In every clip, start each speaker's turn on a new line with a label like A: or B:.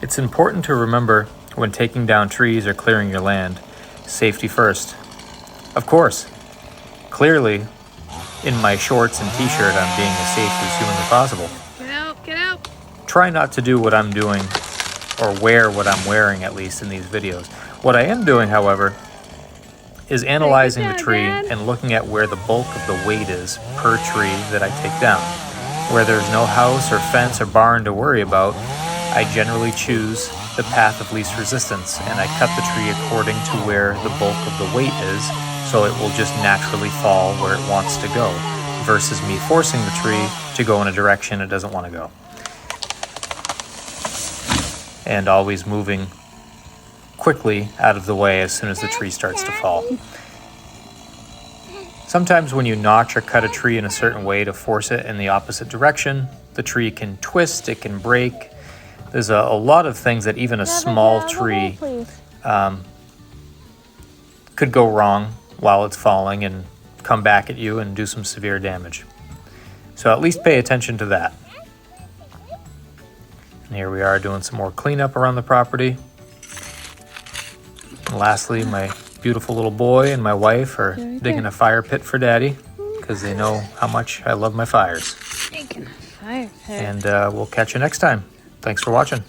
A: It's important to remember when taking down trees or clearing your land, safety first. Of course, clearly, in my shorts and t-shirt, I'm being as safe as humanly possible.
B: Get out.
A: Try not to do what I'm doing, or wear what I'm wearing, at least in these videos. What I am doing, however, is analyzing the tree and looking at where the bulk of the weight is per tree that I take down. Where there's no house or fence or barn to worry about, I generally choose the path of least resistance, and I cut the tree according to where the bulk of the weight is, so it will just naturally fall where it wants to go, versus me forcing the tree to go in a direction it doesn't want to go. And always moving quickly out of the way as soon as the tree starts to fall. Sometimes when you notch or cut a tree in a certain way to force it in the opposite direction, the tree can twist, it can break. There's a lot of things that even a small tree could go wrong while it's falling and come back at you and do some severe damage. So at least pay attention to that. And here we are doing some more cleanup around the property. And lastly, my beautiful little boy and my wife are digging a fire pit for Daddy because they know how much I love my fires.
B: Making a fire pit.
A: And we'll catch you next time. Thanks for watching.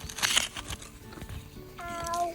C: Ow.